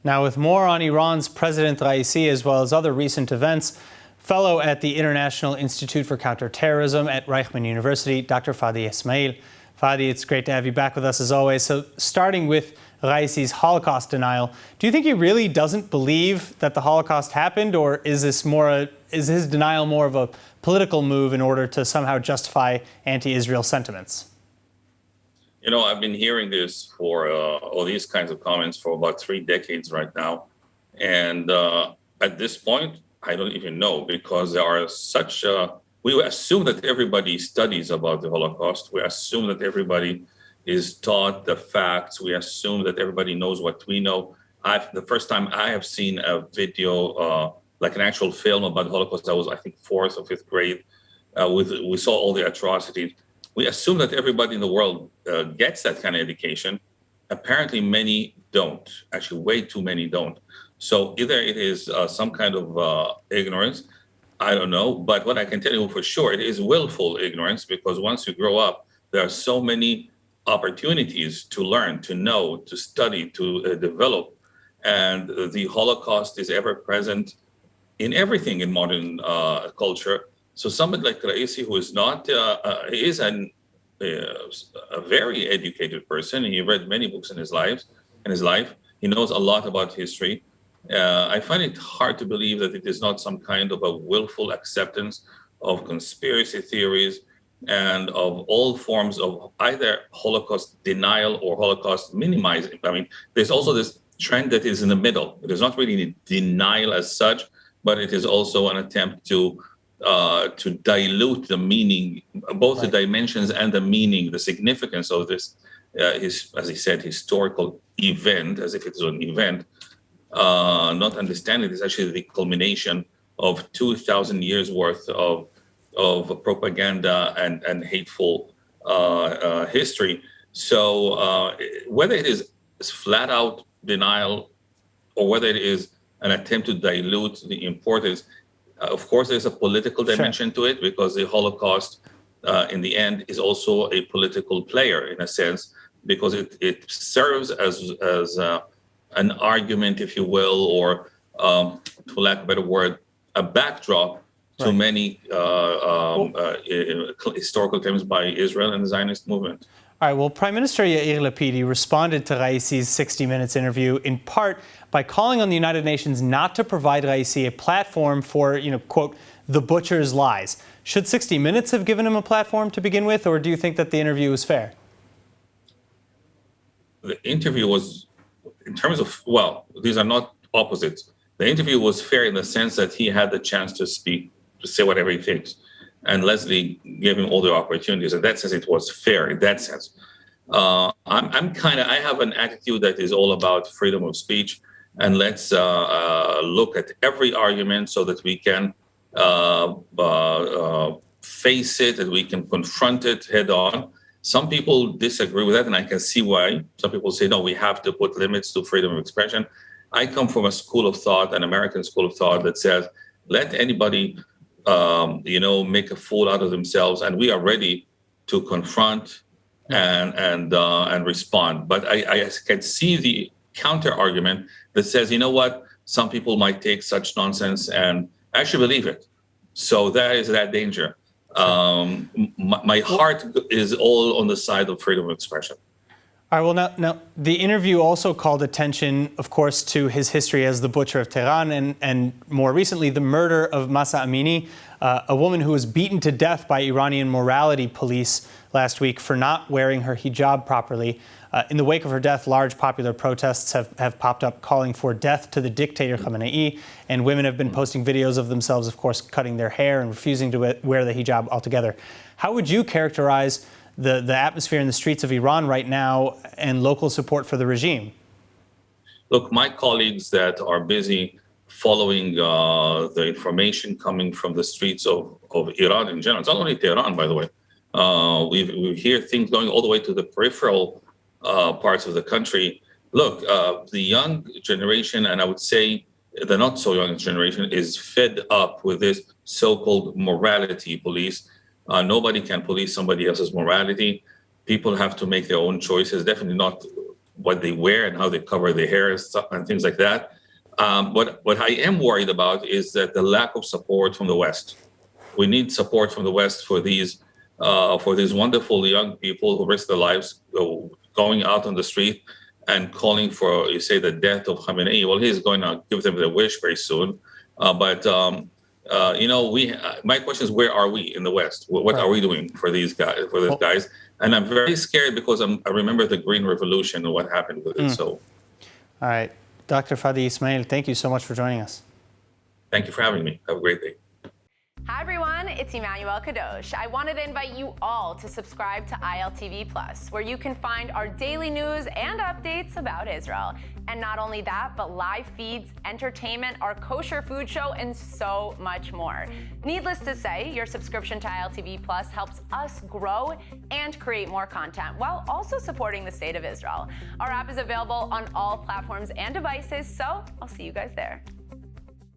Now, with more on Iran's President Raisi as well as other recent events, fellow at the International Institute for Counterterrorism at Reichman University, Dr. Fadi Essmaeel. Fadi, it's great to have you back with us as always. So starting with Raisi's Holocaust denial, do you think he really doesn't believe that the Holocaust happened, or is his denial more of a political move in order to somehow justify anti-Israel sentiments? You know, I've been hearing this for all these kinds of comments for about 3 decades right now. And at this point, I don't even know, because there are such, we assume that everybody studies about the Holocaust. We assume that everybody is taught the facts. We assume that everybody knows what we know. The first time I have seen a video, like an actual film about the Holocaust, I was, I think, 4th or 5th grade. We saw all the atrocities. We assume that everybody in the world gets that kind of education. Apparently, many don't. Actually, way too many don't. So either it is some kind of ignorance, I don't know. But what I can tell you for sure, it is willful ignorance, because once you grow up, there are so many opportunities to learn, to know, to study, to develop. And the Holocaust is ever present in everything in modern culture. So somebody like Raisi, who is not, he is a very educated person. He read many books in his life. He knows a lot about history. I find it hard to believe that it is not some kind of a willful acceptance of conspiracy theories and of all forms of either Holocaust denial or Holocaust minimizing. I mean, there's also this trend that is in the middle. It is not really denial as such, but it is also an attempt to dilute the meaning, both the dimensions and the meaning, the significance of this, as he said, historical event, as if it is an event, not understanding it's actually the culmination of 2,000 years worth of propaganda and hateful history. So whether it is flat out denial or whether it is an attempt to dilute the importance, of course, there's a political dimension to it, because the Holocaust, in the end, is also a political player in a sense, because it serves as an argument, if you will, or for lack of a better word, a backdrop to many historical claims by Israel and the Zionist movement. All right, well, Prime Minister Yair Lapid responded to Raisi's 60 Minutes interview in part by calling on the United Nations not to provide Raisi a platform for, quote, the butcher's lies. Should 60 Minutes have given him a platform to begin with, or do you think that the interview was fair? The interview was, in terms of, well, these are not opposites. The interview was fair in the sense that he had the chance to speak, to say whatever he thinks. And Leslie gave him all the opportunities. In that sense, it was fair. In that sense, I have an attitude that is all about freedom of speech, and let's look at every argument so that we can face it, and we can confront it head on. Some people disagree with that, and I can see why. Some people say, no, we have to put limits to freedom of expression. I come from a school of thought, an American school of thought, that says, let anybody make a fool out of themselves, and we are ready to confront and respond. But I can see the counter argument that says, you know what, some people might take such nonsense and actually believe it. So that is that danger. My heart is all on the side of freedom of expression. All right, well, now the interview also called attention, of course, to his history as the Butcher of Tehran and more recently the murder of Mahsa Amini, a woman who was beaten to death by Iranian morality police last week for not wearing her hijab properly. In the wake of her death, large popular protests have popped up calling for death to the dictator Khamenei, and women have been posting videos of themselves, of course, cutting their hair and refusing to wear the hijab altogether. How would you characterize the atmosphere in the streets of Iran right now and local support for the regime? Look, my colleagues that are busy following the information coming from the streets of Iran in general, it's not only Tehran, by the way. We hear things going all the way to the peripheral parts of the country. Look, the young generation, and I would say the not so young generation, is fed up with this so-called morality police. Nobody can police somebody else's morality. People have to make their own choices, definitely not what they wear and how they cover their hair and stuff and things like that. What I am worried about is that the lack of support from the West. We need support from the West for these wonderful young people who risk their lives going out on the street and calling for, you say, the death of Khamenei. Well, he's going to give them their wish very soon. My question is, where are we in the West? What are we doing for these guys? And I'm very scared because I remember the Green Revolution and what happened with it. So, all right, Dr. Fadi Essmaeel, thank you so much for joining us. Thank you for having me. Have a great day. Hi everyone, it's Emmanuel Kadosh. I wanted to invite you all to subscribe to ILTV Plus, where you can find our daily news and updates about Israel. And not only that, but live feeds, entertainment, our kosher food show, and so much more. Needless to say, your subscription to ILTV Plus helps us grow and create more content while also supporting the state of Israel. Our app is available on all platforms and devices, so I'll see you guys there.